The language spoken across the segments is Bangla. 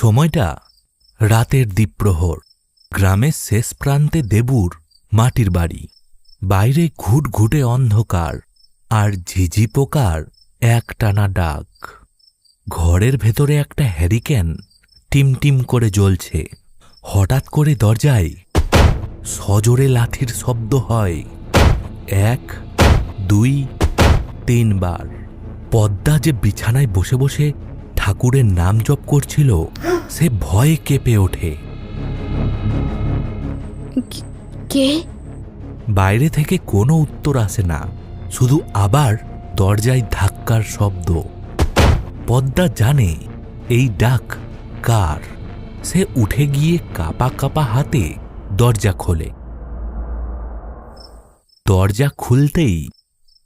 সময়টা রাতের দ্বীপ্রহর। গ্রামের শেষ প্রান্তে দেবুর মাটির বাড়ি। বাইরে ঘুটঘুটে অন্ধকার আর ঝিঝি পোকার একটানা ডাক। ঘরের ভেতরে একটা হ্যারিকেন টিমটিম করে জ্বলছে। হঠাৎ করে দরজায় সজোরে লাঠির শব্দ হয়। 1, 2, 3 বার। পদ্মা যে বিছানায় বসে বসে ঠাকুরের নাম জপ করছিল, সে ভয়ে কেঁপে ওঠে। কে? বাইরে থেকে কোনো উত্তর আসে না, শুধু আবার দরজায় ধাক্কার শব্দ। পদ্মা জানে এই ডাক কার। সে উঠে গিয়ে কাঁপা কাঁপা হাতে দরজা খোলে। দরজা খুলতেই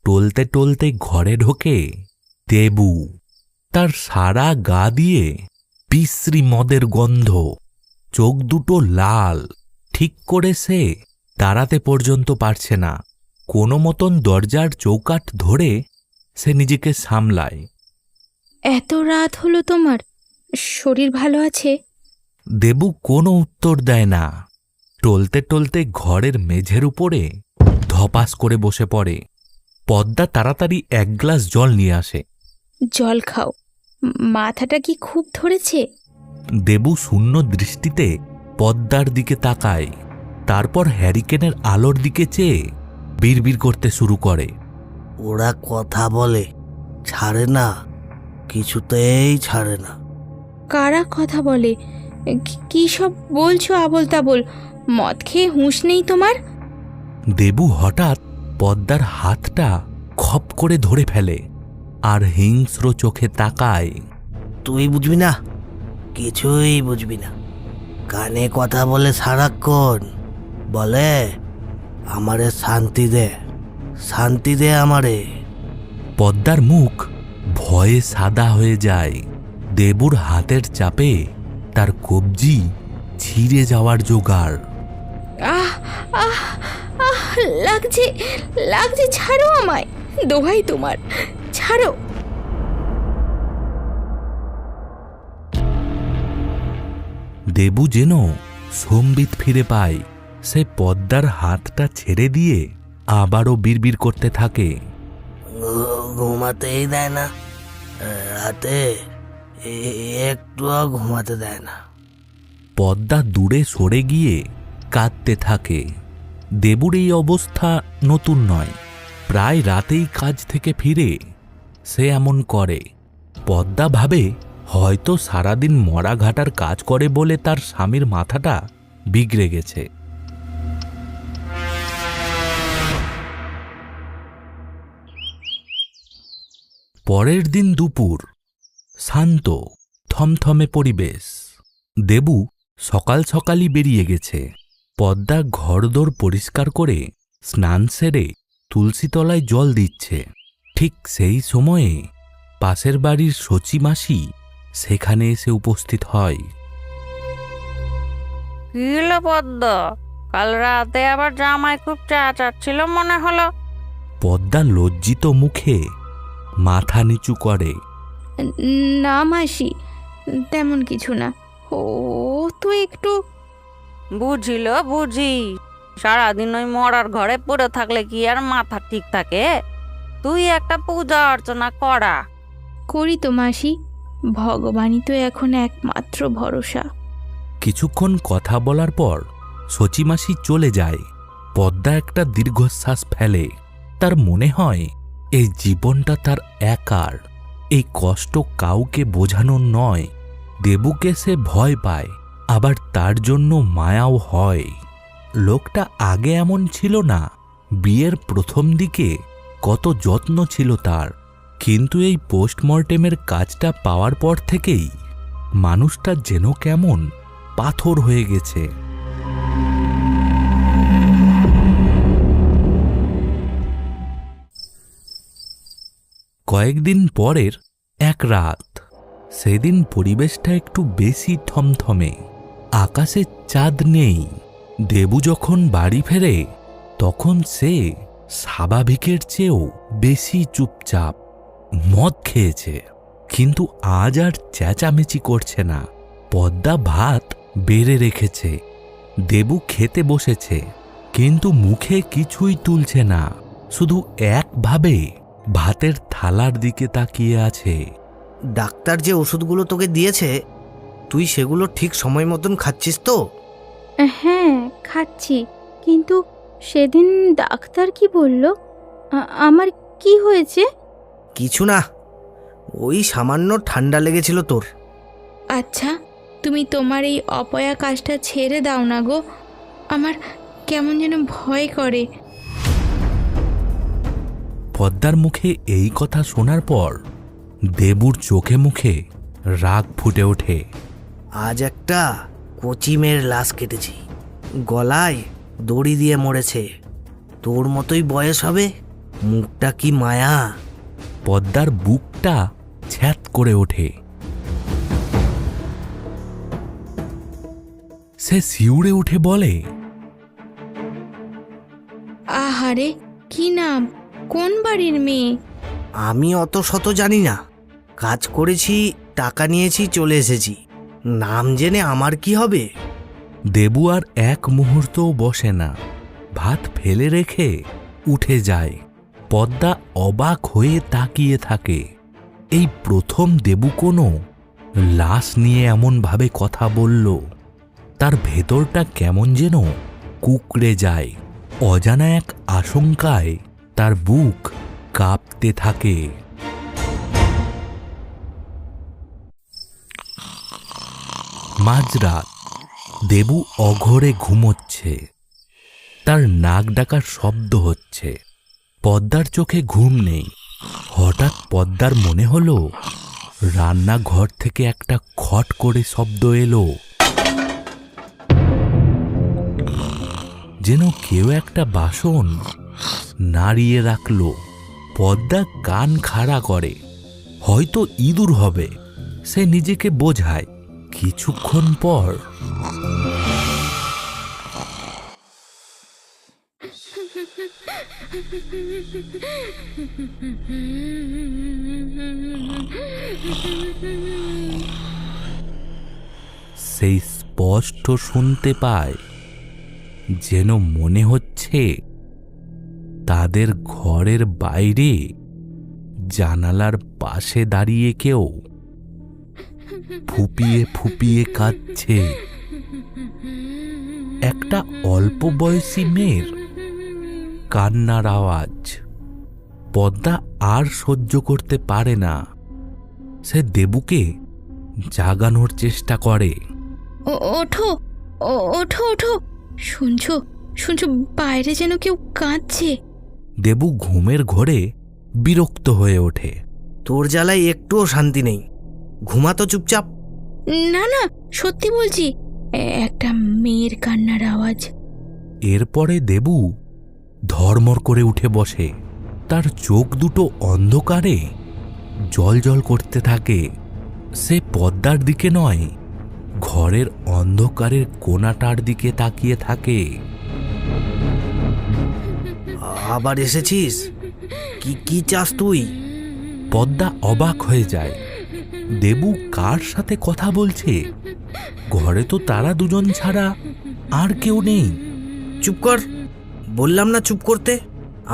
টলতে টলতে ঘরে ঢোকে দেবু। তার সারা গা দিয়ে বিশ্রী মদের গন্ধ, চোখ দুটো লাল। ঠিক করে সে দাঁড়াতে পর্যন্ত পারছে না। কোনো মতন দরজার চৌকাঠ ধরে সে নিজেকে সামলায়। এত রাত হলো তোমার? শরীর ভালো আছে? দেবু কোনো উত্তর দেয় না। টলতে টলতে ঘরের মেঝের উপরে ধপাস করে বসে পড়ে। পদ্মা তাড়াতাড়ি 1 গ্লাস জল নিয়ে আসে। জল খাও। মাথাটা কি খুব ধরেছে? দেবু শূন্য দৃষ্টিতে পদ্মার দিকে তাকায়, তারপর হ্যারিকেনের আলোর দিকে চেয়ে বিড়বিড় করতে শুরু করে। ওরা কথা বলে, ছাড়ে না, কিছুতেই ছাড়ে না। কারা কথা বলে? কি সব বলছো আবোল তাবোল? মদ খেয়ে হুঁশ নেই তোমার? দেবু হঠাৎ পদ্মার হাতটা খপ করে ধরে ফেলে আর হিংস্র চোখে তাকায়। তুই বুঝবি না, কিছুই বুঝবি না। কানে কথা বলে সারাক্ষণ, বলে আমারে শান্তি দে, শান্তি দে আমারে। পদ্মার মুখ ভয়ে সাদা হয়ে যায়। দেবুর হাতের চাপে তার কবজি ছিঁড়ে যাওয়ার জোগাড়। আহ আহ আহ লাগছে, লাগছে, ছাড়ো আমায়, দোহাই তোমার, ছাড়ো। দেবু যেন সম্বিত ফিরে পায়। সে পদ্মার হাতটা ছেড়ে দিয়ে আবারও বিড়বিড় করতে থাকে। ঘুমাতেই দেয় না, রাতে একটুও ঘুমাতে দেয় না। পদ্মা দূরে সরে গিয়ে কাঁদতে থাকে। দেবুর এই অবস্থা নতুন নয়। প্রায় রাতেই কাজ থেকে ফিরে সে এমন করে। পদ্মা ভাবে হয়তো সারাদিন মরা ঘাটার কাজ করে বলে তার স্বামীর মাথাটা বিগড়ে গেছে। পরের দিন দুপুর। শান্ত থমথমে পরিবেশ। দেবু সকাল সকালই বেরিয়ে গেছে। পদ্মা ঘরদোর পরিষ্কার করে স্নান সেরে তুলসীতলায় জল দিচ্ছে। ঠিক সেই সময়ে পাশের বাড়ির সচি মাসি সেখানে এসে উপস্থিত হয়। কি হলো পদ্মা? কাল রাতে আবার জামাই খুব চেঁচাচ্ছিল মনে হলো। পদ্মা লজ্জিত মুখে মাথা নিচু করে। না মাসি, তেমন কিছু না। ও তো একটু। বুঝিল বুঝি, সারাদিন ওই মরার ঘরে পড়ে থাকলে কি আর মাথা ঠিক থাকে? তুই একটা পূজা অর্চনা করা। করি তো মাসি, ভগবানই তো এখন একমাত্র ভরসা। কিছুক্ষণ কথা বলার পর সচিমাসি চলে যায়। পদ্মা একটা দীর্ঘশ্বাস ফেলে। তার মনে হয় এই জীবনটা তার একার। এই কষ্ট কাউকে বোঝানোর নয়। দেবুকে সে ভয় পায়, আবার তার জন্য মায়াও হয়। লোকটা আগে এমন ছিল না। বিয়ের প্রথম দিকে কত যত্ন ছিল তার, কিন্তু এই পোস্টমর্টেমের কাজটা পাওয়ার পর থেকেই মানুষটা যেন কেমন পাথর হয়ে গেছে। কয়েকদিন পরের এক রাত। সেদিন পরিবেশটা একটু বেশি থমথমে। আকাশে চাঁদ নেই। দেবু যখন বাড়ি ফেরে তখন সে স্বাভাবিকের চেয়েও বেশি চুপচাপ। মদ খেয়েছে, কিন্তু আজ আর চেঁচামেচি করছে না। পদ্মা ভাত বেড়ে রেখেছে। দেবু খেতে বসেছে, কিন্তু মুখে কিছুই তুলছে না, শুধু একভাবে ভাতের থালার দিকে তাকিয়ে আছে। ডাক্তার যে ওষুধগুলো তোকে দিয়েছে, তুই সেগুলো ঠিক সময় মতন খাচ্ছিস তো? হ্যাঁ, খাচ্ছি। কিন্তু সেদিন ডাক্তার কি বলল? আমার কি হয়েছে? কিছু না, ওই সামান্য ঠান্ডা লেগেছিল তোর। আচ্ছা, তুমি তোমার এই অপয়া কাজটা ছেড়ে দাও না গো। আমার কেমন যেন ভয় করে। পদ্মার মুখে এই কথা শোনার পর দেবুর চোখে মুখে রাগ ফুটে ওঠে। আজ একটা কচি মেয়ের লাশ কেটেছি, গলায় দড়ি দিয়ে মরেছে। তোর মতোই বয়স হবে, মুখটা কি মায়া! পদ্মার বুকটা ছ্যাঁত করে ওঠে। সে শিউরে উঠে বলে, আহারে, কি নাম? কোন বাড়ির মেয়ে? আমি অত শত জানি না। কাজ করেছি, টাকা নিয়েছি, চলে এসেছি। নাম জেনে আমার কি হবে? দেবু আর এক মুহূর্তও বসে না, ভাত ফেলে রেখে উঠে যায়। পদ্মা অবাক হয়ে তাকিয়ে থাকে। এই প্রথম দেবু কোনো লাশ নিয়ে এমনভাবে কথা বলল। তার ভেতরটা কেমন যেন কুঁকড়ে যায়। অজানা এক আশঙ্কায় তার বুক কাঁপতে থাকে। মাঝরাত, দেবু অঘরে ঘুমোচ্ছে। তার নাক ডাকার শব্দ হচ্ছে। পদ্মার চোখে ঘুম নেই। হঠাৎ পদ্মার মনে হলো রান্নাঘর থেকে একটা খট করে শব্দ এলো, যেন কেউ একটা বাসন নাড়িয়ে রাখল। পদ্মা কান খাড়া করে, হয়তো ইঁদুর হবে। সে নিজেকে বোঝায়। কিছুক্ষণ পর সেই স্পষ্ট শুনতে পায়, যেন মনে হচ্ছে তাদের ঘরের বাইরে জানালার পাশে দাঁড়িয়ে কেউ ফুপিয়ে ফুপিয়ে কাঁদছে। একটা অল্প বয়সী মেয়ের কান্নার আওয়াজ। পদ্মা আর সহ্য করতে পারে না। সে দেবুকে জাগানোর চেষ্টা করে। ওঠো, ওঠো, ওঠো। শুনছো? শুনছো? বাইরে যেন কেউ কাঁদছে। দেবু ঘুমের ঘোরে বিরক্ত হয়ে ওঠে। তোর জ্বালায় একটুও শান্তি নেই, ঘুমাতো চুপচাপ। না না, সত্যি বলছি, একটা মেয়ের কান্নার আওয়াজ। এরপরে দেবু ধর্মর করে উঠে বসে। তার চোখ দুটো অন্ধকারে জ্বলজ্বল করতে থাকে। সে পদ্মার দিকে নয়, ঘরের অন্ধকারের কোণাটার দিকে তাকিয়ে থাকে। আবার এসেছিস? কি কি চাস তুই? পদ্মা অবাক হয়ে যায়। দেবু কার সাথে কথা বলছে? ঘরে তো তারা দুজন ছাড়া আর কেউ নেই। চুপ কর, বললাম না চুপ করতে।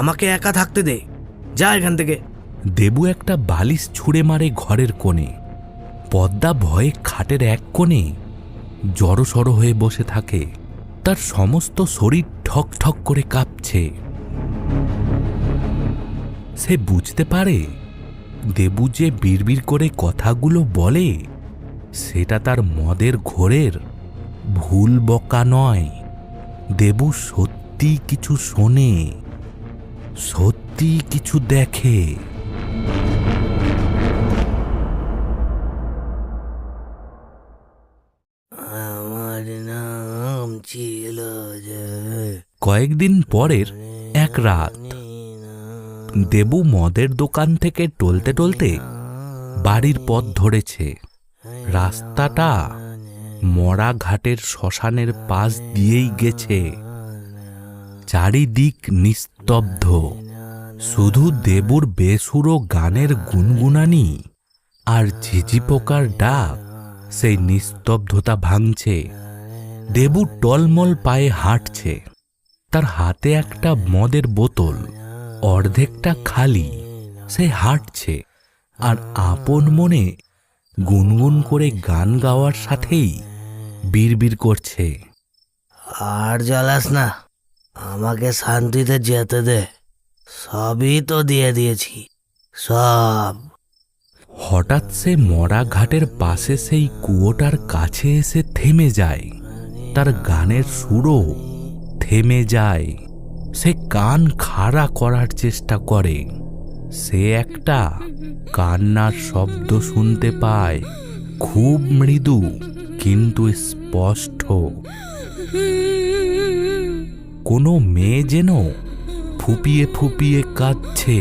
আমাকে একা থাকতে দে, যা এখান থেকে। দেবু একটা বালিশ ছুঁড়ে মারে ঘরের কোণে। পদ্মা ভয়ে খাটের এক কোণে জড়সড় হয়ে বসে থাকে। তার সমস্ত শরীর ঠক ঠক করে কাঁপছে। সে বুঝতে পারে দেবু যে বিড়বিড় করে কথাগুলো বলে, সেটা তার মদের ঘোরের ভুল বকা নয়। দেবু সত্যি কিছু শোনে, সত্যি কিছু দেখে। আমার নাম ছিল কয়েকদিন পরের এক রাত, দেবু মদের দোকান থেকে টলতে টলতে বাড়ির পথ ধরেছে। রাস্তাটা মরা ঘাটের শ্মশানের পাশ দিয়েই গেছে। চারিদিক নিস্তব্ধ, শুধু দেবুর বেসুরো গানের গুনগুনানি আর ঝিঝি পোকার ডাক সেই নিস্তব্ধতা ভাঙছে। দেবু টলমল পায়ে হাঁটছে। তার হাতে একটা মদের বোতল, অর্ধেকটা খালি। সে হাঁটছে আর আপন মনে গুনগুন করে গান গাওয়ার সাথেই বিড়বিড় করছে। আর জ্বালাস না, আমাকে শান্তিতে যেতে দে। সবই তো দিয়ে দিয়েছি, সব। হঠাৎ সে মরা ঘাটের পাশে সেই কুয়োটার কাছে এসে থেমে যায়। তার গানের সুরও থেমে যায়। সে কান খাড়া করার চেষ্টা করে। সে একটা কান্নার শব্দ শুনতে পায়, খুব মৃদু কিন্তু স্পষ্ট। কোনো মেয়ে যেন ফুপিয়ে ফুপিয়ে কাঁদছে।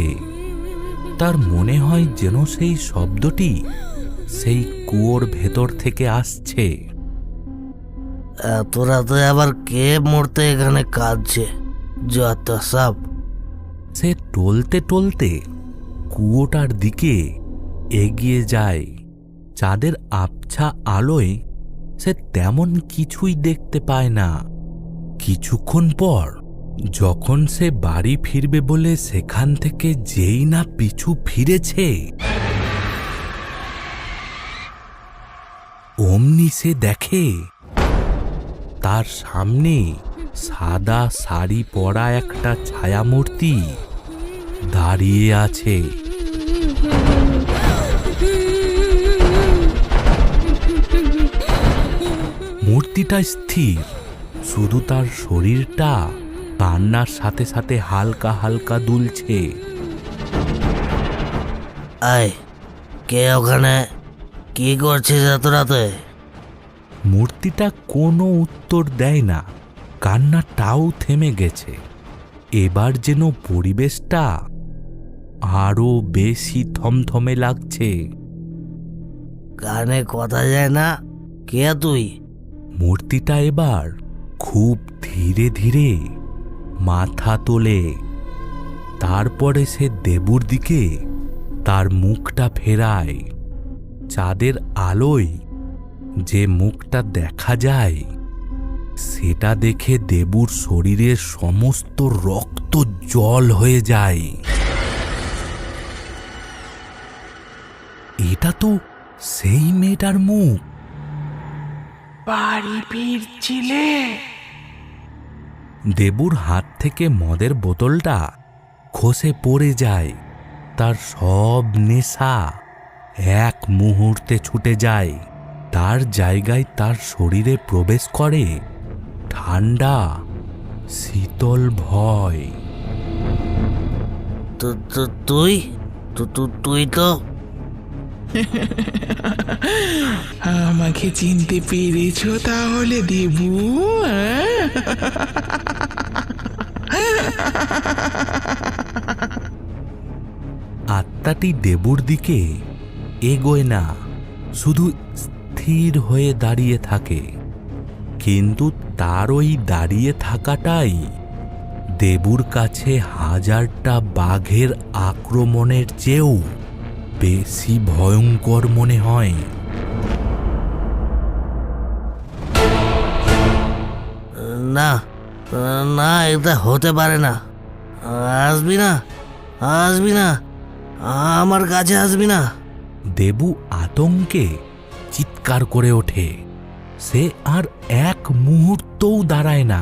তার মনে হয় যেন সেই শব্দটি সেই কুয়োর ভেতর থেকে আসছে। এত রাতে আবার কে মরতে এখানে কাঁদছে? যত সব। সে টলতে টলতে কুয়োটার দিকে এগিয়ে যায়। চাঁদের আবছা আলোয় সে তেমন কিছুই দেখতে পায় না। কিছুক্ষণ পর যখন সে বাড়ি ফিরবে বলে সেখান থেকে যেই না পিছু ফিরেছে, অমনি সে দেখে তার সামনে সাদা শাড়ি পরা একটা ছায়ামূর্তি দাঁড়িয়ে আছে। মূর্তিটা স্থির, শুধু তার শরীরটা কান্নার সাথে সাথে হালকা হালকা দুলছে। আয়, কে ওখানে? কি করছিস এত রাতে? মূর্তিটা কোনো উত্তর দেয় না। কান্নাটাও থেমে গেছে। এবার যেন পরিবেশটা আরো বেশি থমথমে লাগছে। কানে কথা যায় না, কে তুই? মূর্তিটা এবার খুব ধীরে ধীরে মাথা তোলে। তারপরে সে দেবুর দিকে তার মুখটা ফেরায়। চাঁদের আলোয় যে মুখটা দেখা যায়, সেটা দেখে দেবুর শরীরের সমস্ত রক্ত জল হয়ে যায়। এটা তো সেই মেয়েটার মুখ। বাড়ি ফিরছিলে? দেবুর হাত থেকে মদের বোতলটা খসে পড়ে যায়। তার সব নেশা এক মুহূর্তে ছুটে যায়। তার জায়গায় তার শরীরে প্রবেশ করে ঠান্ডা শীতল ভয়। তুই তুই তো আমাকে চিনতে পেরেছো তাহলে দেবু? আত্মাটি দেবুর দিকে এগোয় না, শুধু স্থির হয়ে দাঁড়িয়ে থাকে। কিন্তু তার ওই দাঁড়িয়ে থাকাটাই দেবুর কাছে হাজারটা বাঘের আক্রমণের চেয়েও বেশি ভয়ঙ্কর মনে হয়। না না, এটা হতে পারে না। আসবি না, আসবি না, আমার কাছে আসবি না। দেবু আতঙ্কে চিৎকার করে ওঠে। সে আর এক মুহূর্তও দাঁড়ায় না।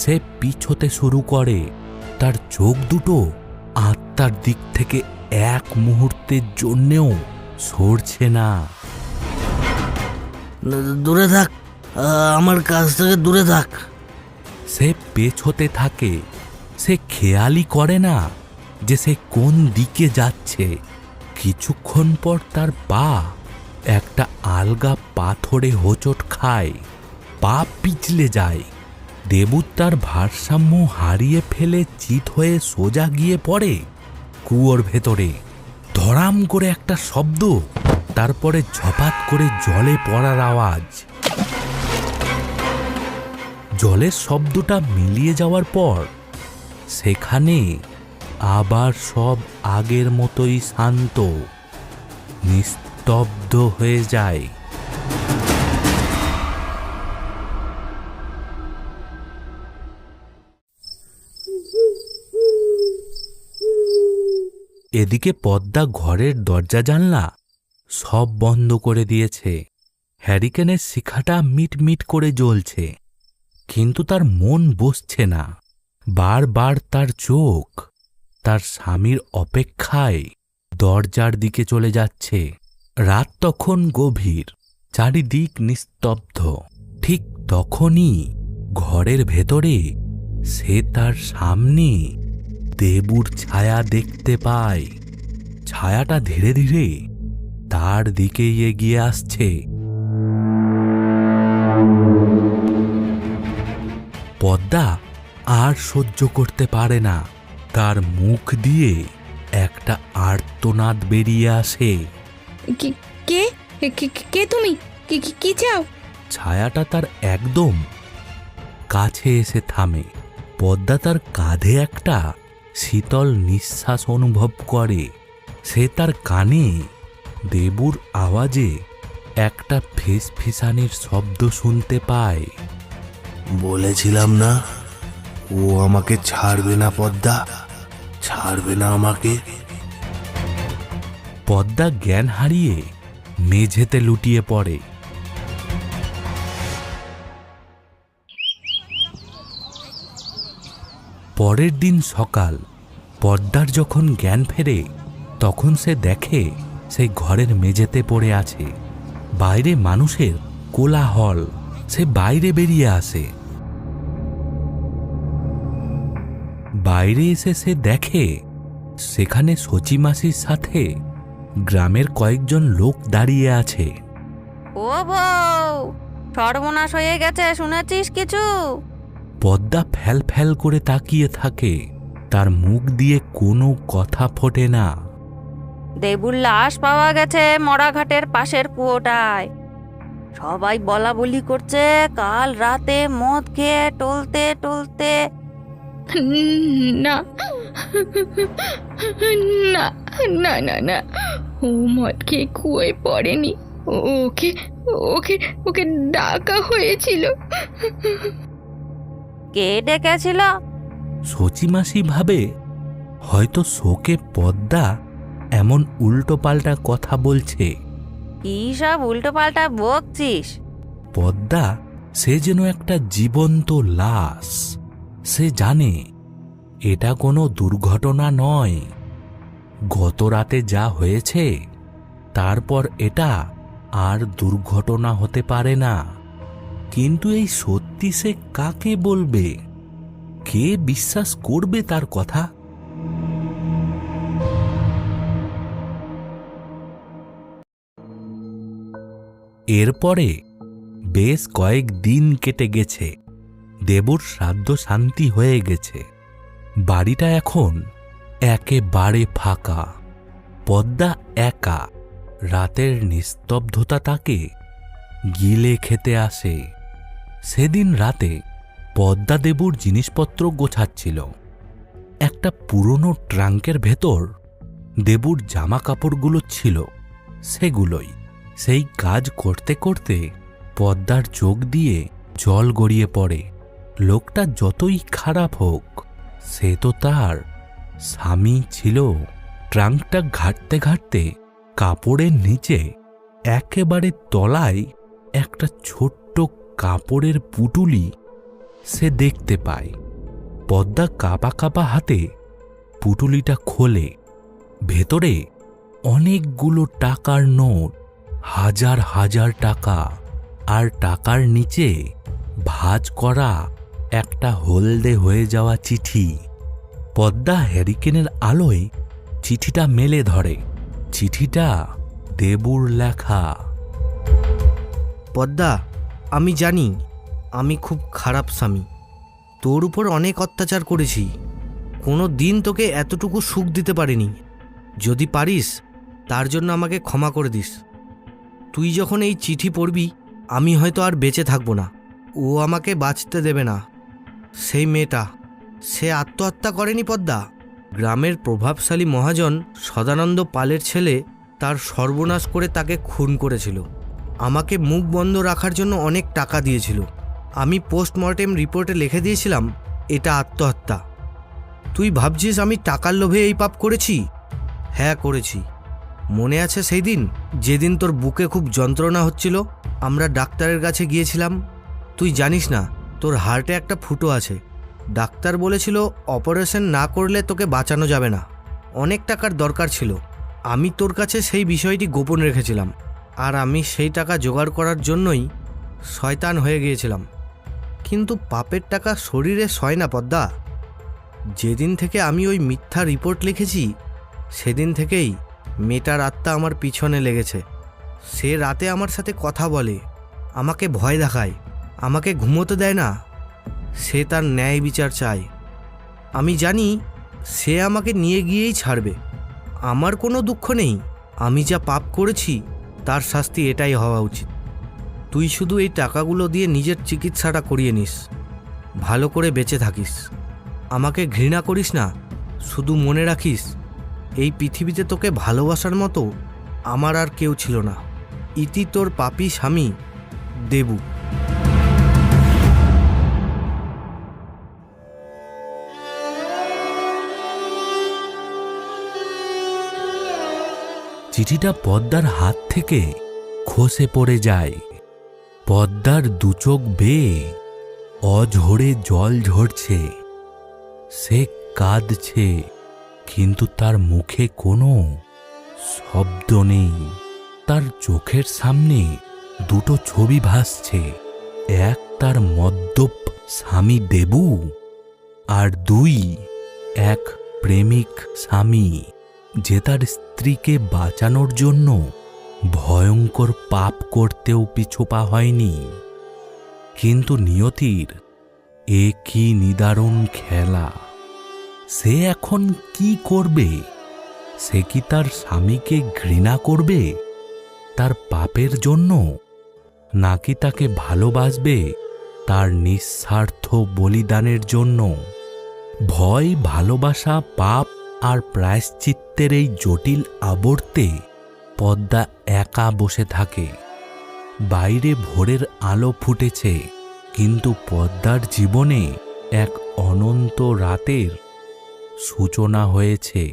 সে পিছোতে শুরু করে। তার চোখ দুটো আত্মার দিক থেকে এক মুহূর্তের জন্যেও সরছে না। দূরে থাক, আমার কাছ থেকে দূরে থাক। সে পেছোতে থাকে। সে খেয়ালই করে না যে সে কোন দিকে যাচ্ছে। কিছুক্ষণ পর তার পা একটা আলগা পাথরে হোঁচট খায়। পা পিছলে যায়। দেবু তার ভারসাম্য হারিয়ে ফেলে চিত হয়ে সোজা গিয়ে পড়ে কুয়োর ভেতরে। ধরাম করে একটা শব্দ, তারপরে ঝপাত করে জলে পড়ার আওয়াজ। জলের শব্দটা মিলিয়ে যাওয়ার পর সেখানে আবার সব আগের মতোই শান্ত, নিস্তব্ধ হয়ে যায়। এদিকে পদ্মা ঘরের দরজা জানলা সব বন্ধ করে দিয়েছে। হ্যারিকেনের শিখাটা মিটমিট করে জ্বলছে, কিন্তু তার মন বসছে না। বারবার তার চোখ তার স্বামীর অপেক্ষায় দরজার দিকে চলে যাচ্ছে। রাত তখন গভীর, চারিদিক নিস্তব্ধ। ঠিক তখনই ঘরের ভেতরে সে তার সামনে দেবুর ছায়া দেখতে পায়। ছায়াটা ধীরে ধীরে তার দিকে এগিয়ে আসছে। পদ্মা আর সহ্য করতে পারে না। তার মুখ দিয়ে একটা আর্তনাদ বেরিয়ে আসে। কে কে কে তুমি? কি চাও? ছায়াটা তার একদম কাছে এসে থামে। পদ্মা তার কাঁধে একটা শীতল নিঃশ্বাস অনুভব করে। সে তার কানে দেবুর আওয়াজে একটা ফিসফিসানির শব্দ শুনতে পায়। বলেছিলাম না ও আমাকে ছাড়বে না, পদ্মা ছাড়বে না আমাকে। পদ্মা জ্ঞান হারিয়ে মেঝেতে লুটিয়ে পড়ে। পরের দিন সকাল, পদ্মার যখন জ্ঞান ফেরে তখন সে দেখে সেই ঘরের মেঝেতে পড়ে আছে। বাইরে মানুষের কোলাহল। সে বাইরে বেরিয়ে আসে। বাইরে এসে সে দেখে সেখানে সচি মাসির সাথে গ্রামের কয়েকজন লোক দাঁড়িয়ে আছে। ও বউ, সর্বনাশ হয়ে গেছে, শুনেছিস কিছু? পদ্মা ফ্যাল ফ্যাল করে তাকিয়ে থাকে। তার মুখ দিয়ে কোনো কথা ফোটে না। দেবুর লাশ পাওয়া গেছে মরাঘাটের পাশের কুয়োটায়। সবাই বলা বলি করছে কাল রাতে মদ খেয়ে টলতে টলতে। না না না না না, ও মদ খেয়ে কুয়োয় পড়েনি। ওকে ওকে ওকে ডাকা হয়েছিল। কে ডেকেছিল? সচি মাসি ভাবে হয়তো শোকে পদ্মা এমন উল্টো পাল্টা কথা বলছে। কি সব উল্টো পাল্টা বকছিস? পদ্মা সে যেন একটা জীবন্ত লাশ। সে জানে এটা কোনো দুর্ঘটনা নয়। গত রাতে যা হয়েছে তারপর এটা আর দুর্ঘটনা হতে পারে না। কিন্তু এই সত্যি সে কাকে বলবে? কে বিশ্বাস করবে তার কথা? এরপরে বেশ কয়েক দিন কেটে গেছে। দেবুর শ্রাদ্ধ শান্তি হয়ে গেছে। বাড়িটা এখন একেবারে ফাঁকা। পদ্মা একা। রাতের নিস্তব্ধতা তাকে গিলে খেতে আসে। সেদিন রাতে পদ্মা দেবুর জিনিসপত্র গোছাচ্ছিল। একটা পুরনো ট্রাঙ্কের ভেতর দেবুর জামা কাপড়গুলো ছিল। সেগুলোই। সেই কাজ করতে করতে পদ্মার চোখ দিয়ে জল গড়িয়ে পড়ে। লোকটা যতই খারাপ হোক, সে তো তার স্বামী ছিল। ট্রাঙ্কটা ঘাঁটতে ঘাঁটতে কাপড়ের নিচে একেবারে তলায় একটা ছোট্ট কাপড়ের পুটুলি সে দেখতে পায়। পদ্মা কাঁপা কাঁপা হাতে পুটুলিটা খোলে। ভেতরে অনেকগুলো টাকার নোট, হাজার হাজার টাকা, আর টাকার নিচে ভাঁজ করা একটা হলদে হয়ে যাওয়া চিঠি। পদ্মা হ্যারিকেনের আলোয় চিঠিটা মেলে ধরে। চিঠিটা দেবুর লেখা। পদ্মা, আমি জানি আমি খুব খারাপ স্বামী। তোর উপর অনেক অত্যাচার করেছি। কোনো দিন তোকে এতটুকু সুখ দিতে পারিনি। যদি পারিস তার জন্য আমাকে ক্ষমা করে দিস। তুই যখন এই চিঠি পড়বি আমি হয়তো আর বেঁচে থাকবো না। ও আমাকে বাঁচতে দেবে না। সেই মেয়েটা, সে আত্মহত্যা করেনি পদ্মা। গ্রামের প্রভাবশালী মহাজন সদানন্দ পালের ছেলে তার সর্বনাশ করে তাকে খুন করেছিল। আমাকে মুখ বন্ধ রাখার জন্য অনেক টাকা দিয়েছিল। আমি পোস্টমর্টেম রিপোর্টে লিখে দিয়েছিলাম এটা আত্মহত্যা। তুই ভাবছিস আমি টাকার লোভে এই পাপ করেছি? হ্যাঁ করেছি। মনে আছে সেই দিন যেদিন তোর বুকে খুব যন্ত্রণা হচ্ছিল, আমরা ডাক্তারের কাছে গিয়েছিলাম? তুই জানিস না তোর হার্টে একটা ফুটো আছে। ডাক্তার বলেছিল অপারেশন না করলে তোকে বাঁচানো যাবে না, অনেক টাকার দরকার ছিল। আমি তোর কাছে সেই বিষয়টি গোপন রেখেছিলাম, আর আমি সেই টাকা জোগাড় করার জন্যই শয়তান হয়ে গিয়েছিলাম। কিন্তু পাপের টাকা শরীরে সয় না পদ্মা। যেদিন থেকে আমি ওই মিথ্যা রিপোর্ট লিখেছি সেদিন থেকেই মেয়েটার আত্মা আমার পিছনে লেগেছে। সে রাতে আমার সাথে কথা বলে, আমাকে ভয় দেখায়, আমাকে ঘুমোতে দেয় না। সে তার ন্যায় বিচার চায়। আমি জানি সে আমাকে নিয়ে গিয়েই ছাড়বে। আমার কোনো দুঃখ নেই, আমি যা পাপ করেছি তার শাস্তি এটাই হওয়া উচিত। তুই শুধু এই টাকাগুলো দিয়ে নিজের চিকিৎসাটা করিয়ে নিস, ভালো করে বেঁচে থাকিস। আমাকে ঘৃণা করিস না, শুধু মনে রাখিস এই পৃথিবীতে তোকে ভালোবাসার মতো আমার আর কেউ ছিল না। ইতি তোর পাপী স্বামী দেবু। চিঠিটা পদ্মার হাত থেকে খসে পড়ে যায়। পদ্মার দুচোখ বেয়ে অঝরে জল ঝরছে। সে কাঁদছে, কিন্তু তার মুখে কোনো শব্দ নেই। তার চোখের সামনে দুটো ছবি ভাসছে, এক তার মদ্যপ স্বামী দেবু, আর দুই এক প্রেমিক স্বামী যে তার স্ত্রীকে বাঁচানোর জন্য ভয়ঙ্কর পাপ করতেও পিছুপা হয়নি। কিন্তু নিয়তির এ কি নিদারুণ খেলা! সে এখন কি করবে? সে কি তার স্বামীকে ঘৃণা করবে তার পাপের জন্য, নাকি তাকে ভালোবাসবে তার নিঃস্বার্থ বলিদানের জন্য? ভয়, ভালোবাসা, পাপ আর প্রায়শ্চিত্তের এই জটিল আবর্তে পদ্মা একা বসে থাকে। বাইরে ভোরের আলো ফুটেছে, কিন্তু পদ্মার জীবনে এক অনন্ত রাতের সূচনা হয়েছে।